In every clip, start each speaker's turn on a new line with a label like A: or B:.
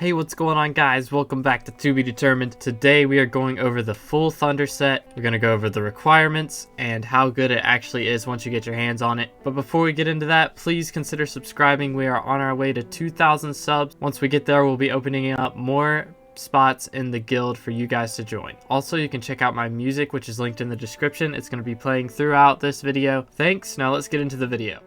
A: Hey, what's going on, guys? Welcome back to Be Determined. Today we are going over the full Thunder set. We're going to go over the requirements and how good it actually is once you get your hands on it. But before we get into that, please consider subscribing. We are on our way to 2,000 subs. Once we get there, we'll be opening up more spots in the guild for you guys to join. Also, you can check out my music, which is linked in the description. It's going to be playing throughout this video. Thanks. Now let's get into the video.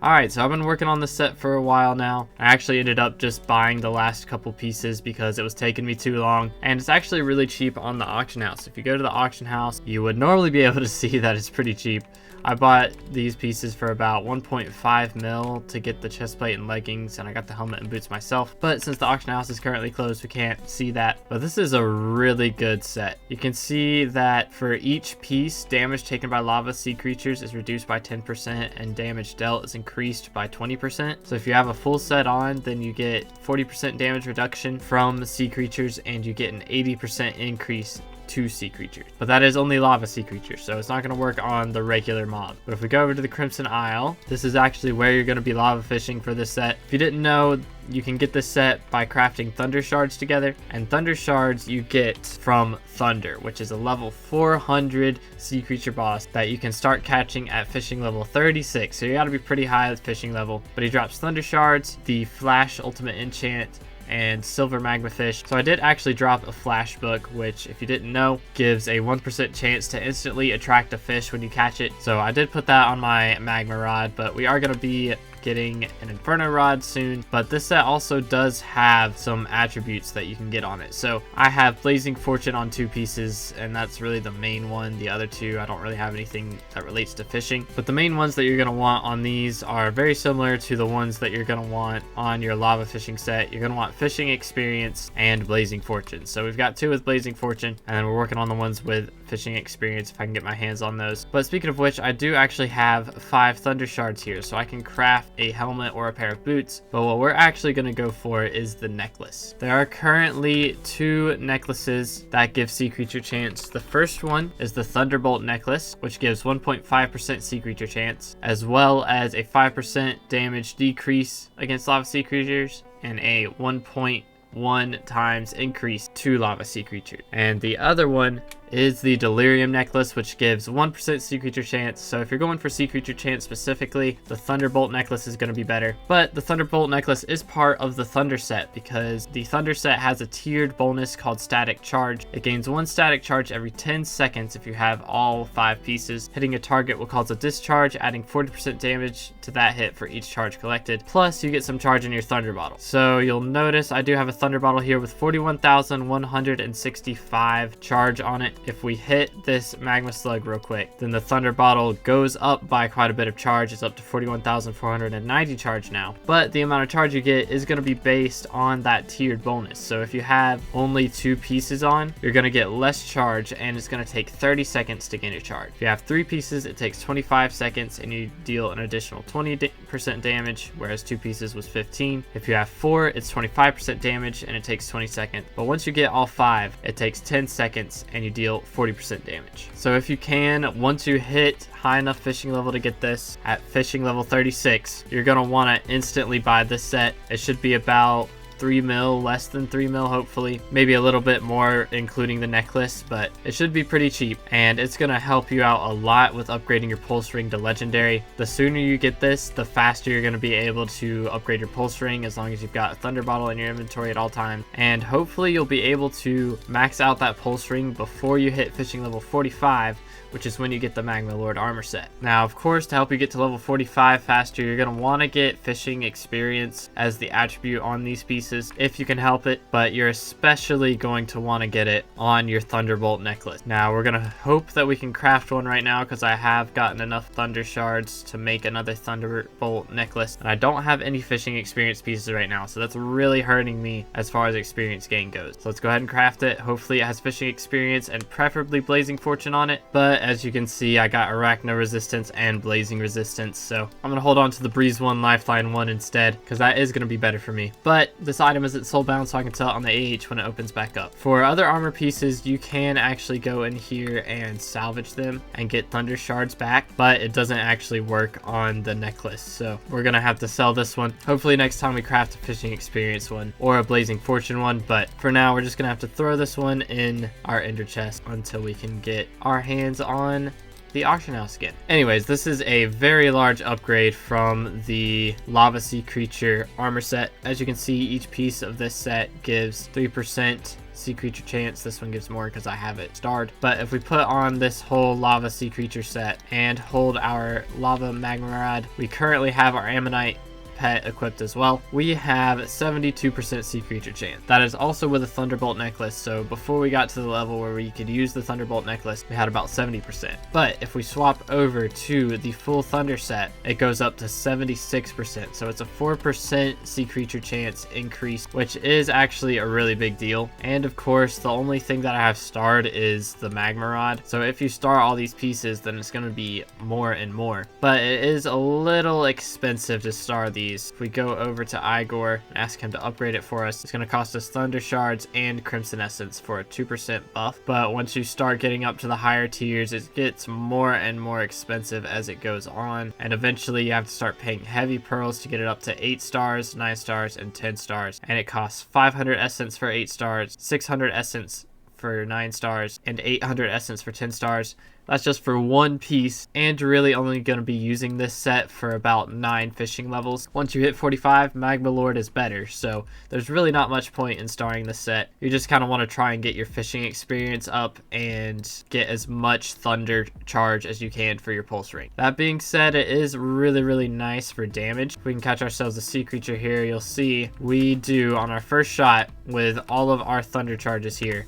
A: Alright, so I've been working on this set for a while now. I actually ended up just buying the last couple pieces because it was taking me too long. And it's actually really cheap on the auction house. If you go to the auction house, you would normally be able to see that it's pretty cheap. I bought these pieces for about 1.5 mil to get the chest plate and leggings, and I got the helmet and boots myself. But since the auction house is currently closed, we can't see that. But this is a really good set. You can see that for each piece, damage taken by lava sea creatures is reduced by 10% and damage dealt is increased by 20%. So if you have a full set on, then you get 40% damage reduction from sea creatures and you get an 80% increase to sea creatures. But that is only lava sea creatures, so it's not going to work on the regular mob. But if we go over to the Crimson Isle, this is actually where you're going to be lava fishing for this set. If you didn't know, you can get this set by crafting thunder shards together, and thunder shards you get from Thunder, which is a level 400 sea creature boss that you can start catching at fishing level 36. So you got to be pretty high at fishing level. But he drops thunder shards, the flash ultimate enchant, and silver magma fish. So I did actually drop a flash book, which if you didn't know, gives a 1% chance to instantly attract a fish when you catch it. So I did put that on my magma rod, but we are going to be getting an inferno rod soon. But this set also does have some attributes that you can get on it. So I have blazing fortune on 2 pieces, and that's really the main one. The other 2, I don't really have anything that relates to fishing, but the main ones that you're going to want on these are very similar to the ones that you're going to want on your lava fishing set. You're going to want fishing experience and blazing fortune. So we've got 2 with blazing fortune, and then we're working on the ones with fishing experience if I can get my hands on those. But speaking of which, I do actually have 5 thunder shards here, so I can craft a helmet or a pair of boots. But what we're actually going to go for is the necklace. There are currently 2 necklaces that give sea creature chance. The first one is the Thunderbolt Necklace, which gives 1.5% sea creature chance, as well as a 5% damage decrease against lava sea creatures and a 1.1 times increase to lava sea creatures. And the other one is the Delirium Necklace, which gives 1% sea creature chance. So if you're going for sea creature chance specifically, the Thunderbolt Necklace is going to be better. But the Thunderbolt Necklace is part of the Thunder set because the Thunder set has a tiered bonus called Static Charge. It gains 1 static charge every 10 seconds if you have all 5 pieces. Hitting a target will cause a discharge, adding 40% damage to that hit for each charge collected. Plus, you get some charge in your Thunder Bottle. So you'll notice I do have a Thunder Bottle here with 41,165 charge on it. If we hit this magma slug real quick, then the thunder bottle goes up by quite a bit of charge. It's up to 41,490 charge now, but the amount of charge you get is going to be based on that tiered bonus. So if you have only 2 pieces on, you're going to get less charge, and it's going to take 30 seconds to gain a charge. If you have 3 pieces, it takes 25 seconds and you deal an additional 20% damage, whereas 2 pieces was 15. If you have 4, it's 25% damage and it takes 20 seconds. But once you get all 5, it takes 10 seconds and you deal 40% damage. So if you can, once you hit high enough fishing level to get this at fishing level 36, you're going to want to instantly buy this set. It should be about 3 mil, less than 3 mil hopefully, maybe a little bit more including the necklace, but it should be pretty cheap, and it's going to help you out a lot with upgrading your pulse ring to legendary. The sooner you get this, the faster you're going to be able to upgrade your pulse ring, as long as you've got a thunder bottle in your inventory at all times. And hopefully you'll be able to max out that pulse ring before you hit fishing level 45, which is when you get the Magma Lord armor set. Now, of course, to help you get to level 45 faster, you're going to want to get fishing experience as the attribute on these pieces if you can help it, but you're especially going to want to get it on your Thunderbolt Necklace. Now, we're going to hope that we can craft one right now because I have gotten enough thunder shards to make another Thunderbolt Necklace, and I don't have any fishing experience pieces right now, so that's really hurting me as far as experience gain goes. So let's go ahead and craft it. Hopefully it has fishing experience and preferably blazing fortune on it, but as you can see, I got arachno resistance and blazing resistance, so I'm gonna hold on to the breeze 1 lifeline 1 instead because that is gonna be better for me. But this this item isn't soulbound, so I can sell it on the AH when it opens back up. For other armor pieces, you can actually go in here and salvage them and get thunder shards back, but it doesn't actually work on the necklace, so we're gonna have to sell this one. Hopefully next time we craft a fishing experience one or a blazing fortune one, but for now we're just gonna have to throw this one in our ender chest until we can get our hands on the auction house skin. Anyways, this is a very large upgrade from the lava sea creature armor set. As you can see, each piece of this set gives 3% sea creature chance. This one gives more because I have it starred. But if we put on this whole lava sea creature set and hold our lava magma rod, we currently have our ammonite pet equipped as well. We have 72% sea creature chance. That is also with a Thunderbolt Necklace, so before we got to the level where we could use the Thunderbolt Necklace, we had about 70%. But if we swap over to the full Thunder set, it goes up to 76%, so it's a 4% sea creature chance increase, which is actually a really big deal. And of course, the only thing that I have starred is the Magma Rod, so if you star all these pieces, then it's going to be more and more. But it is a little expensive to star these. If we go over to Igor and ask him to upgrade it for us, it's going to cost us Thunder Shards and Crimson Essence for a 2% buff. But once you start getting up to the higher tiers, it gets more and more expensive as it goes on. And eventually you have to start paying heavy pearls to get it up to 8 stars, 9 stars, and 10 stars. And it costs 500 Essence for 8 stars, 600 Essence for 9 stars, and 800 Essence for 10 stars. That's just for one piece, and you're really only going to be using this set for about 9 fishing levels. Once you hit 45, Magma Lord is better, so there's really not much point in starring this set. You just kind of want to try and get your fishing experience up and get as much thunder charge as you can for your pulse ring. That being said, it is really nice for damage. If we can catch ourselves a sea creature here, you'll see we do on our first shot with all of our thunder charges here.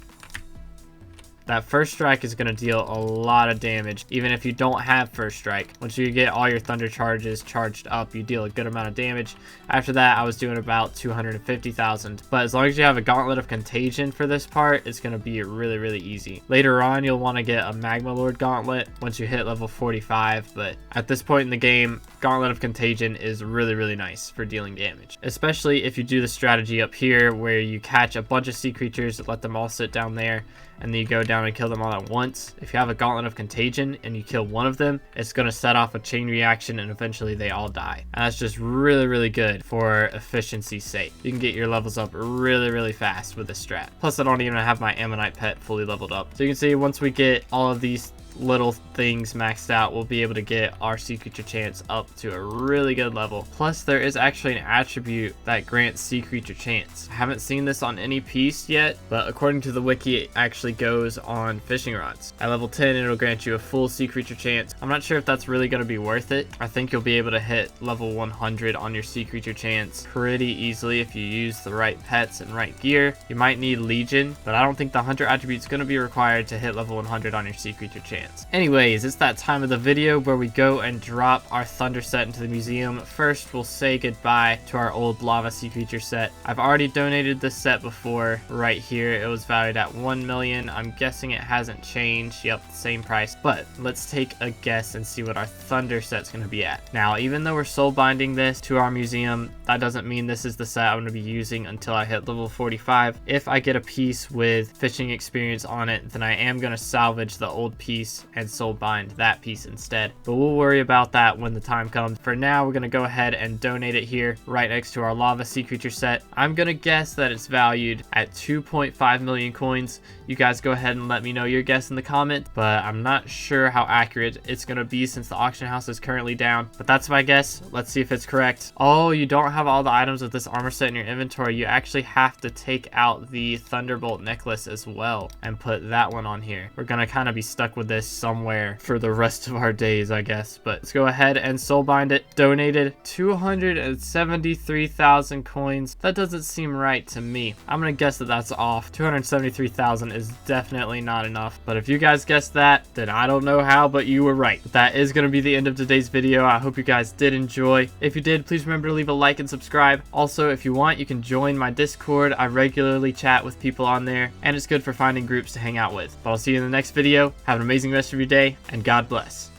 A: That first strike is going to deal a lot of damage, even if you don't have first strike. Once you get all your thunder charges charged up, you deal a good amount of damage. After that, I was doing about 250,000. But as long as you have a Gauntlet of Contagion for this part, it's going to be really easy. Later on, you'll want to get a Magma Lord Gauntlet once you hit level 45. But at this point in the game, Gauntlet of Contagion is really nice for dealing damage. Especially if you do the strategy up here where you catch a bunch of sea creatures, let them all sit down there, and then you go down and kill them all at once. If you have a Gauntlet of Contagion and you kill one of them, it's going to set off a chain reaction and eventually they all die. And that's just really good for efficiency's sake. You can get your levels up really fast with this strat. Plus, I don't even have my ammonite pet fully leveled up. So you can see once we get all of these little things maxed out, we'll be able to get our sea creature chance up to a really good level. Plus, there is actually an attribute that grants sea creature chance. I haven't seen this on any piece yet, but according to the wiki, it actually goes on fishing rods. At level 10, it'll grant you a full sea creature chance. I'm not sure if that's really going to be worth it. I think you'll be able to hit level 100 on your sea creature chance pretty easily if you use the right pets and right gear. You might need Legion, but I don't think the hunter attribute is going to be required to hit level 100 on your sea creature chance. Anyways, it's that time of the video where we go and drop our thunder set into the museum. First, we'll say goodbye to our old lava sea creature set. I've already donated this set before right here. It was valued at 1 million. I'm guessing it hasn't changed. Yep, same price. But let's take a guess and see what our thunder set's going to be at. Now, even though we're soul binding this to our museum, that doesn't mean this is the set I'm going to be using until I hit level 45. If I get a piece with fishing experience on it, then I am going to salvage the old piece and soul bind that piece instead. But we'll worry about that when the time comes. For now, we're going to go ahead and donate it here right next to our lava sea creature set. I'm going to guess that it's valued at 2.5 million coins. You guys go ahead and let me know your guess in the comment, but I'm not sure how accurate it's going to be since the auction house is currently down. But that's my guess. Let's see if it's correct. Oh, you don't have all the items of this armor set in your inventory. You actually have to take out the Thunderbolt Necklace as well and put that one on here. We're going to kind of be stuck with this somewhere for the rest of our days, I guess. But let's go ahead and soul bind it. Donated 273,000 coins. That doesn't seem right to me. I'm gonna guess that that's off. 273,000 is definitely not enough. But if you guys guessed that, then I don't know how, but you were right. But that is gonna be the end of today's video. I hope you guys did enjoy. If you did, please remember to leave a like and subscribe. Also, if you want, you can join my Discord. I regularly chat with people on there, and it's good for finding groups to hang out with. But I'll see you in the next video. Have an amazing rest of your day, and God bless.